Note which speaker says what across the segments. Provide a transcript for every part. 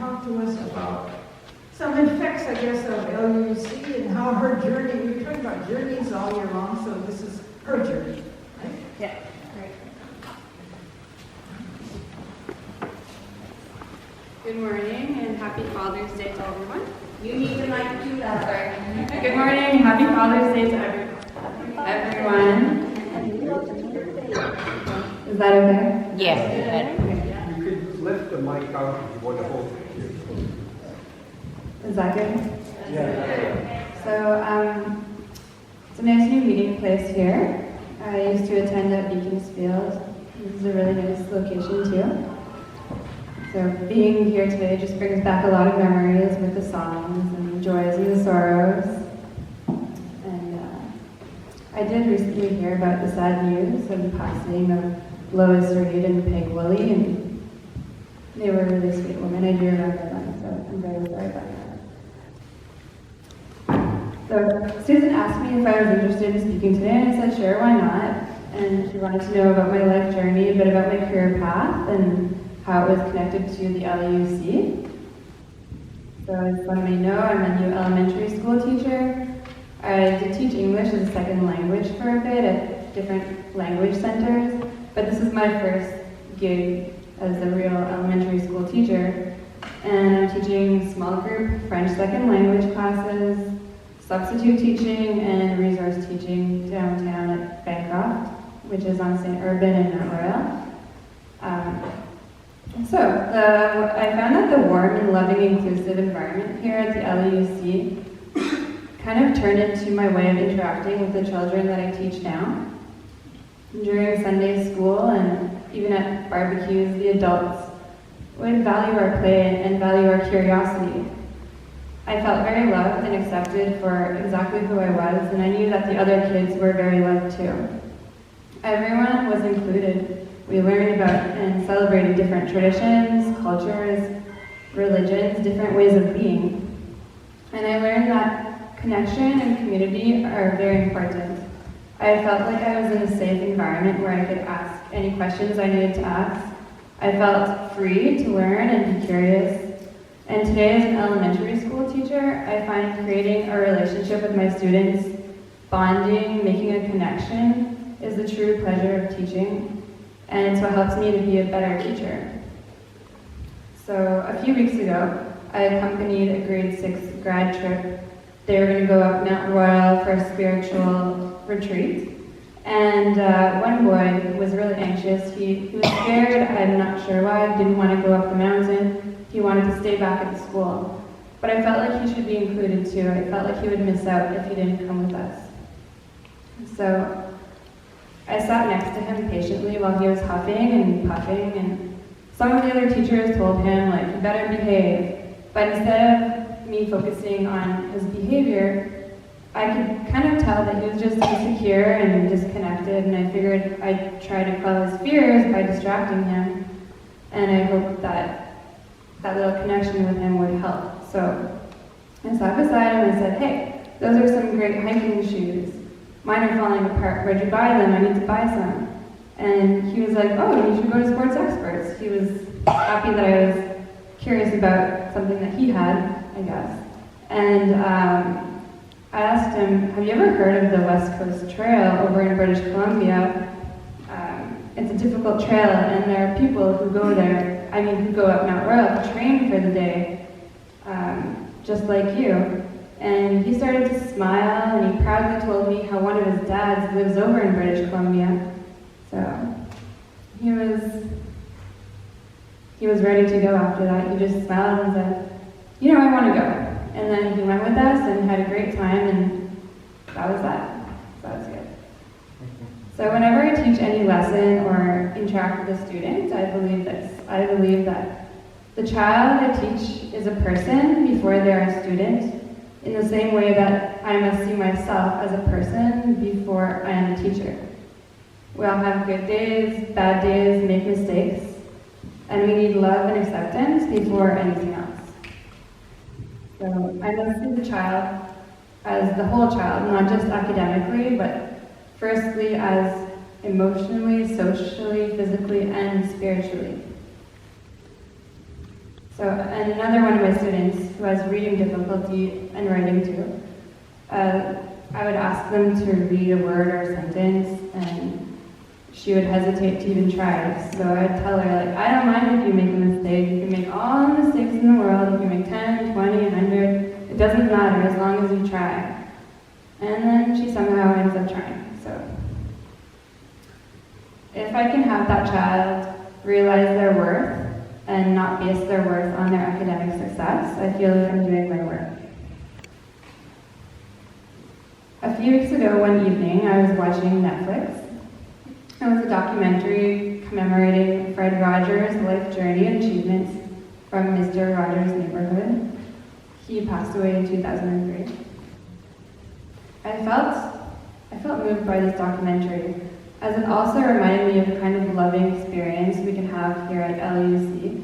Speaker 1: talk to us about some effects, I guess, of LUC and how her journey, we were talking about journeys all year long, so this is her journey, right?
Speaker 2: Yeah, right. Good morning and happy Father's Day to everyone.
Speaker 3: You need the mic too loud.
Speaker 2: Sorry. Good morning, happy Father's Day to everyone. Is that okay?
Speaker 4: Yeah.
Speaker 5: You could lift the mic out if you want to hold it.
Speaker 2: Is that good?
Speaker 5: Yeah.
Speaker 2: So, it's a nice new meeting place here. I used to attend at Beaconsfield. This is a really nice location too. So being here today just brings back a lot of memories with the songs and the joys and the sorrows. And I did recently hear about the sad news of the passing of Lois Reed and Peg Woolley, and they were really sweet women. I do remember them, so I'm very sorry about that. So Susan asked me if I was interested in speaking today, and I said sure, why not? And she wanted to know about my life journey, a bit about my career path, and how it was connected to the LUC. So as some may know, I'm a new elementary school teacher. I did teach English as a second language for a bit at different language centers, but this is my first gig as a real elementary school teacher. And I'm teaching small group French second language classes, substitute teaching, and resource teaching downtown at Bancroft, which is on St. Urban and Mount Royal. I found that the warm and loving, inclusive environment here at the LUC kind of turned into my way of interacting with the children that I teach now. During Sunday school and even at barbecues, the adults would value our play and value our curiosity. I felt very loved and accepted for exactly who I was, and I knew that the other kids were very loved too. Everyone was included. We learned about and celebrated different traditions, cultures, religions, different ways of being. And I learned that connection and community are very important. I felt like I was in a safe environment where I could ask any questions I needed to ask. I felt free to learn and be curious. And today as an elementary school teacher, I find creating a relationship with my students, bonding, making a connection, is the true pleasure of teaching. And it's what helps me to be a better teacher. So a few weeks ago, I accompanied a grade 6 grad trip. They were going to go up Mount Royal for a spiritual retreat. And one boy was really anxious. He was scared, I'm not sure why, he didn't want to go up the mountain. He wanted to stay back at the school. But I felt like he should be included too. I felt like he would miss out if he didn't come with us. So I sat next to him patiently while he was huffing and puffing, and some of the other teachers told him, like, you better behave. But instead of me focusing on his behavior, I could kind of tell that he was just insecure and disconnected, and I figured I'd try to quell his fears by distracting him, and I hoped that that little connection with him would help. So I sat beside him and said, hey, those are some great hiking shoes. Mine are falling apart. Where'd you buy them? I need to buy some. And he was like, oh, you should go to Sports Experts. He was happy that I was curious about something that he had, I guess. And I asked him, have you ever heard of the West Coast Trail over in British Columbia? It's a difficult trail, and there are people who go there, who go up Mount Royal to train for the day, just like you. And he started to smile, and he proudly told me how one of his dads lives over in British Columbia. So he was ready to go after that. He just smiled and said, I want to go. And then he went with us and had a great time, and that was that. So that was good. So whenever I teach any lesson or interact with a student, I believe this. I believe that the child I teach is a person before they're a student, in the same way that I must see myself as a person before I am a teacher. We all have good days, bad days, make mistakes, and we need love and acceptance before anything else. So I must see the child as the whole child, not just academically, but firstly as emotionally, socially, physically, and spiritually. So So, and another one of my students who has reading difficulty and writing too, I would ask them to read a word or a sentence, and she would hesitate to even try. So I would tell her, like, I don't mind if you make a mistake. You can make all the mistakes in the world. You can make 10, 20, 100. It doesn't matter as long as you try. And then she somehow ends up trying. So if I can have that child realize their worth and not base their worth on their academic success, I feel like I'm doing my work. A few weeks ago, one evening, I was watching Netflix. It was a documentary commemorating Fred Rogers' life journey and achievements from Mr. Rogers' neighborhood. He passed away in 2003. I felt moved by this documentary, as it also reminded me of the kind of loving experience we can have here at LUC.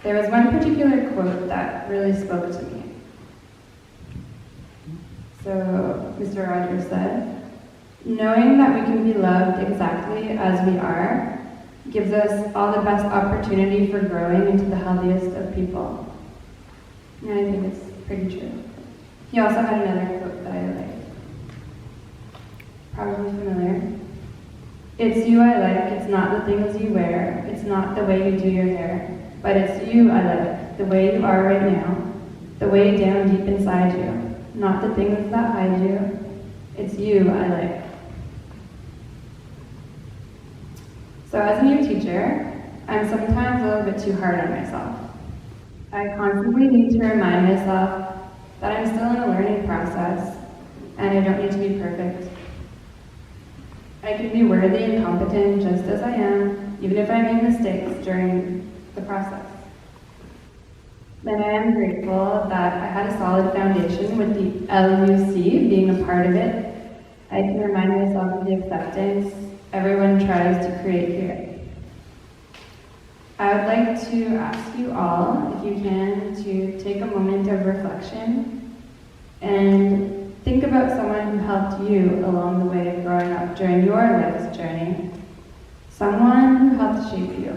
Speaker 2: There was one particular quote that really spoke to me. So, Mr. Rogers said, "Knowing that we can be loved exactly as we are gives us all the best opportunity for growing into the healthiest of people." And I think it's pretty true. He also had another quote that I liked. Probably familiar. "It's you I like, it's not the things you wear, it's not the way you do your hair, but it's you I like, the way you are right now, the way down deep inside you, not the things that hide you, it's you I like." So as a new teacher, I'm sometimes a little bit too hard on myself. I constantly need to remind myself that I'm still in a learning process and I don't need to be perfect. I can be worthy and competent just as I am, even if I make mistakes during the process. Then I am grateful that I had a solid foundation with the LUC being a part of it. I can remind myself of the acceptance everyone tries to create here. I would like to ask you all, if you can, to take a moment of reflection and think about someone who helped you along the way of growing up during your life's journey. Someone who helped shape you.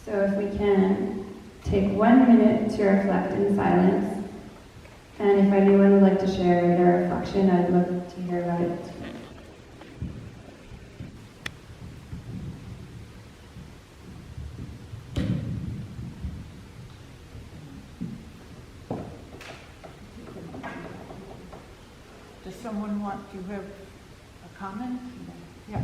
Speaker 2: So if we can, take 1 minute to reflect in silence. And if anyone would like to share their reflection, I'd love to hear about it.
Speaker 1: Does someone want to have a comment? Yeah.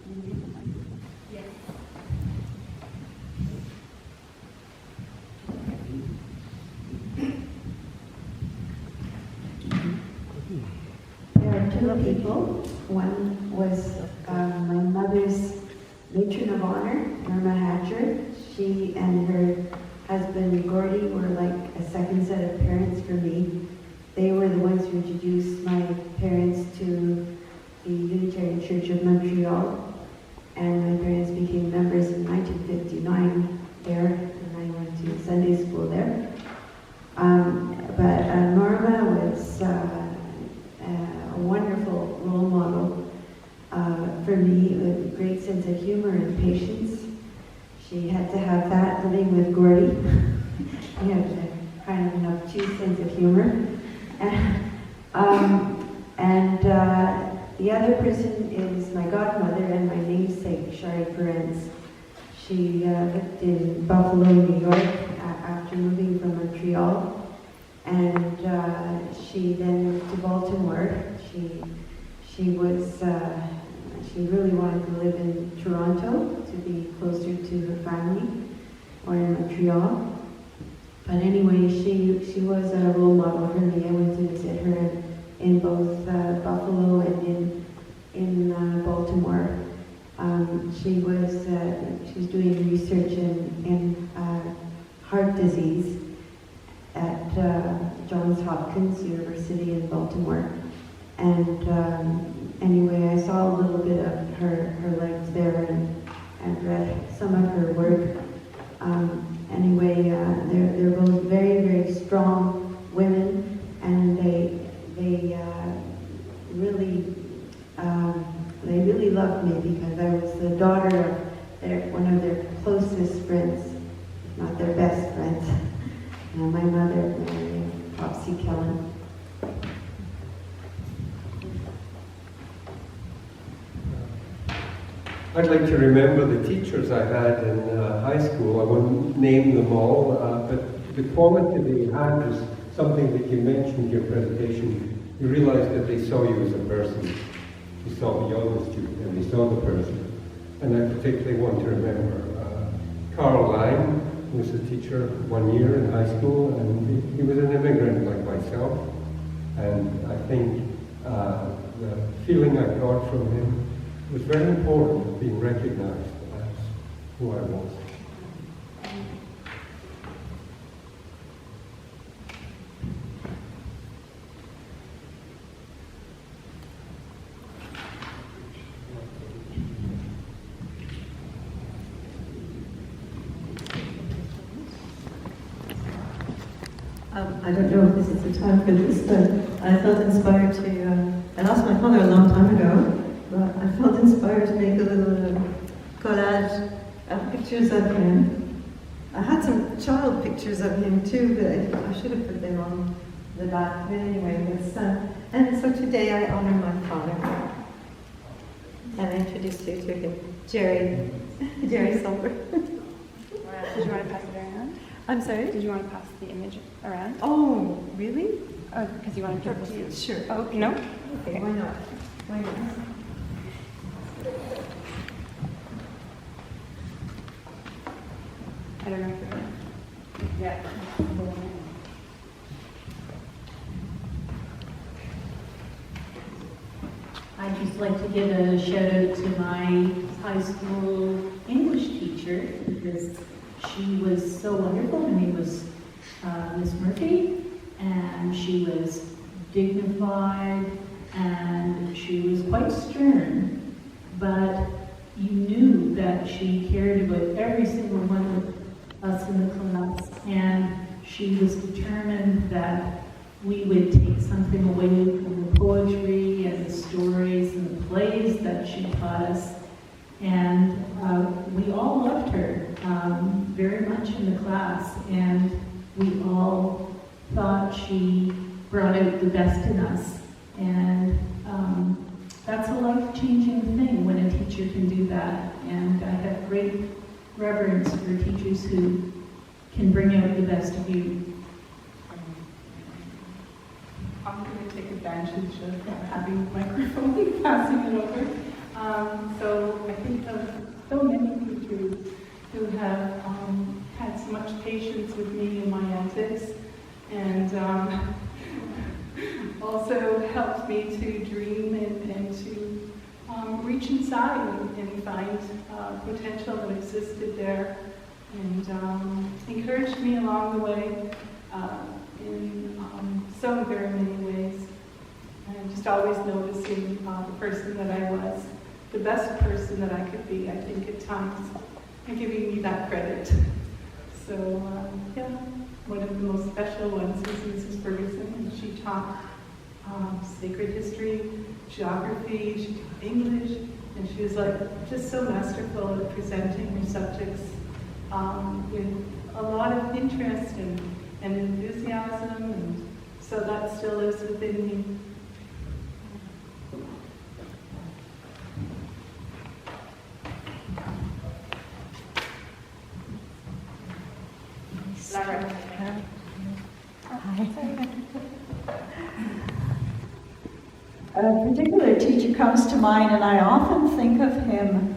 Speaker 1: You need the mic.
Speaker 3: Yes.
Speaker 4: There are two people. One was my mother's matron of honor, Irma Hatcher. She and her husband, Gordy, were like a second set of parents for me. They were the ones who introduced my parents to the Unitarian Church of Montreal. And my parents became members in 1959 there, and I went to Sunday school there. But Norma was a wonderful role model for me, with a great sense of humor and patience. She had to have that living with Gordy. He had a kind of an obtuse sense of humor. And the other person is my godmother and my namesake, Shari Ferenc. She lived in Buffalo, New York after moving from Montreal. And she then moved to Baltimore. She really wanted to live in Toronto to be closer to her family, or in Montreal. But anyway, she was a role model for me. I went to visit her in both Buffalo and in Baltimore. She was doing research in heart disease at Johns Hopkins University in Baltimore. And anyway, I saw a little bit of her life there and read some of her work. Anyway, they're both very, very strong women, and they really loved me because I was the daughter of one of their closest friends, if not Foxy Kellen.
Speaker 5: I'd like to remember the teachers I had in high school. I won't name them all, but the quality they had was something that you mentioned in your presentation. You realized that they saw you as a person. You saw beyond the student and they saw the person. And I particularly want to remember Carl Lang, who was a teacher 1 year in high school, and he was an immigrant like myself. And I think the feeling I got from him was very important, being recognized as who I was.
Speaker 6: I don't know if this is the time for this, but I felt inspired to, I lost my father a long time ago, but I felt inspired to make a little collage of pictures of him. I had some child pictures of him too, but I should have put them on the back. But anyway, and so today I honor my father. And I introduce you to him, Jerry Silver.
Speaker 2: Did you want to pass it around?
Speaker 6: I'm sorry?
Speaker 2: Did you want to pass the image around?
Speaker 6: Oh, really?
Speaker 2: Oh, because you want people to see.
Speaker 6: Sure.
Speaker 2: Oh, no?
Speaker 6: Okay, why not? Why not?
Speaker 2: I don't know if you're... Yeah.
Speaker 7: I'd just like to give a shout out to my high school English teacher because she was so wonderful. Her name was Miss Murphy, and she was dignified and she was quite stern, but you knew that she cared about every single one of us in the class, and she was determined that we would take something away from the poetry and the stories and the plays that she taught us. And we all loved her very much in the class, and we all thought she brought out the best in us. And that's a life-changing thing when a teacher can do that. And I have great reverence for teachers who can bring out the best of you.
Speaker 8: I'm going to take advantage of having the microphone, passing it over. So I think of so many teachers who have had so much patience with me and my antics, and also helped me to dream and to reach inside and find potential that existed there, and encouraged me along the way in so very many ways. And just always noticing the person that I was, the best person that I could be, I think at times, and giving me that credit. So yeah, one of the most special ones was Mrs. Ferguson, and she taught sacred history, geography, she taught English, and she was like just so masterful at presenting her subjects with a lot of interest and enthusiasm, and so that still lives within me.
Speaker 1: A particular teacher comes to mind, and I often think of him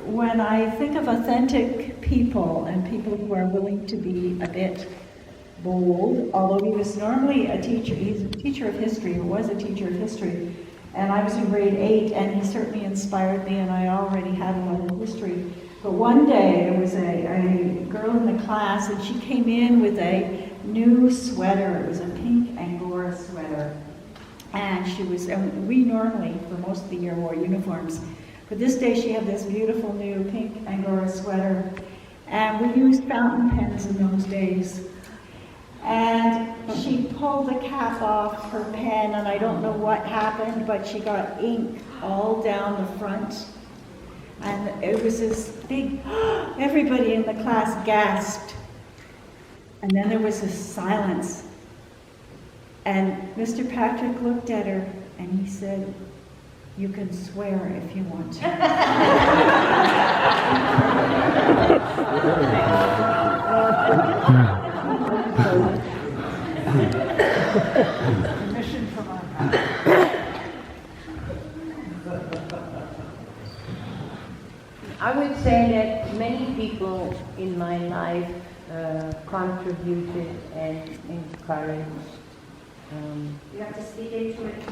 Speaker 1: when I think of authentic people and people who are willing to be a bit bold, although he was normally a teacher. He's a teacher of history, or was a teacher of history, and I was in grade 8, and he certainly inspired me, and I already had a lot of history. But one day there was a girl in the class, and she came in with a new sweater. It was a pink Angora sweater. And she was, and we normally, for most of the year, wore uniforms. But this day she had this beautiful new pink Angora sweater. And we used fountain pens in those days. And she pulled the cap off her pen, and I don't know what happened, but she got ink all down the front. And it was this big, everybody in the class gasped. And then there was a silence. And Mr. Patrick looked at her and he said, "You can swear if you want to."
Speaker 9: Permission from our pastor.
Speaker 3: I would say that many people in my life contributed and encouraged.
Speaker 4: You have to speak into it.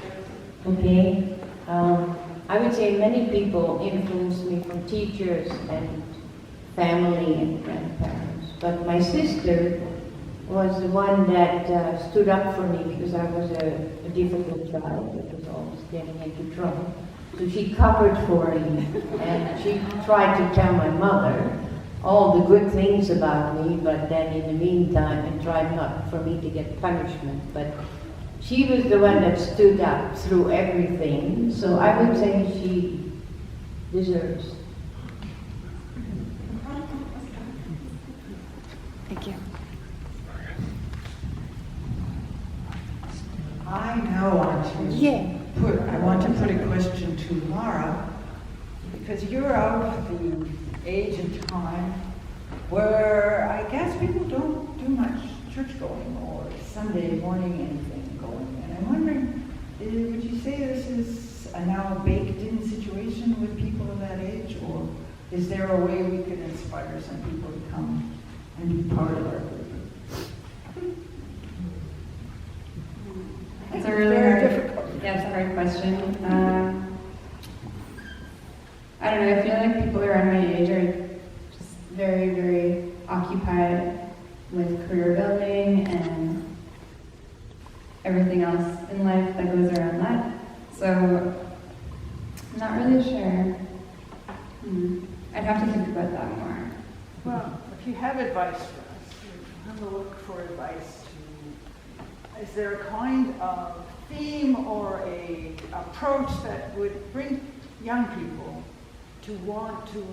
Speaker 3: Okay, I would say many people influenced me, from teachers and family and grandparents. But my sister was the one that stood up for me because I was a difficult child that was always getting into trouble. So she covered for me, and she tried to tell my mother all the good things about me, but then in the meantime, and tried not for me to get punishment. But she was the one that stood up through everything, so I would say she deserves.
Speaker 1: Thank you.
Speaker 9: I now want to put a question to Laura, because you're out of the age and time where I guess people don't do much church going or Sunday morning anything going. And I'm wondering, would you say this is a now baked in situation with people of that age, or is there a way we could inspire some people to come and be part of our group?
Speaker 2: It's a really
Speaker 9: Very
Speaker 2: hard,
Speaker 9: difficult.
Speaker 2: yeah, it's a hard question. I don't know, I feel like people around my age are just very, very occupied with career building and everything else in life that goes around that. So, I'm not really sure. I'd have to think about that more.
Speaker 9: Well, if you have advice for us, have a look for advice. Is there a kind of theme or a approach that would bring young people to want to,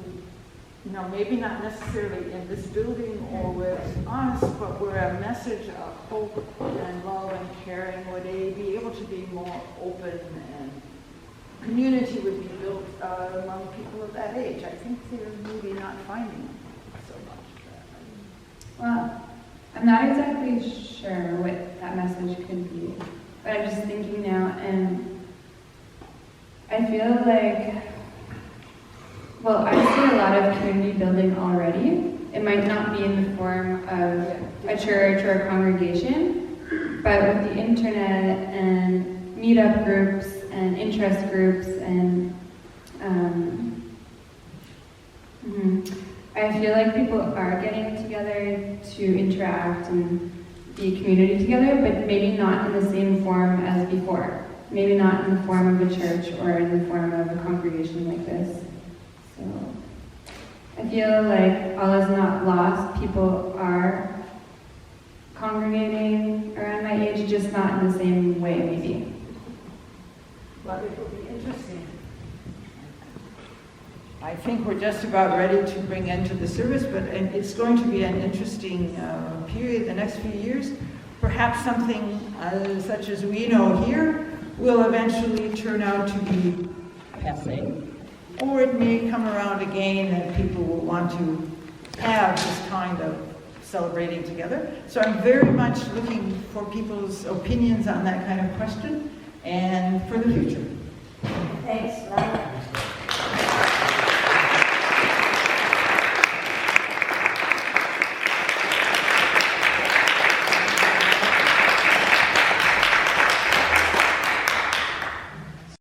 Speaker 9: maybe not necessarily in this building or with us, but where a message of hope and love and caring, would they be able to be more open and community would be built among people of that age? I think they're maybe not finding so much.
Speaker 2: Well, I'm not exactly sure what that message could be, but I'm just thinking now, and I feel like, well, I see a lot of community building already. It might not be in the form of a church or a congregation, but with the internet and meetup groups and interest groups and I feel like people are getting together to interact and be a community together, but maybe not in the same form as before. Maybe not in the form of a church or in the form of a congregation like this. So I feel like all is not lost. People are congregating around my age, just not in the same way, maybe.
Speaker 9: But it will be interesting. I think we're just about ready to bring end to the service, and it's going to be an interesting period the next few years. Perhaps something such as we know here will eventually turn out to be passing, or it may come around again that people will want to have this kind of celebrating together. So I'm very much looking for people's opinions on that kind of question and for the future.
Speaker 3: Thanks, Laura.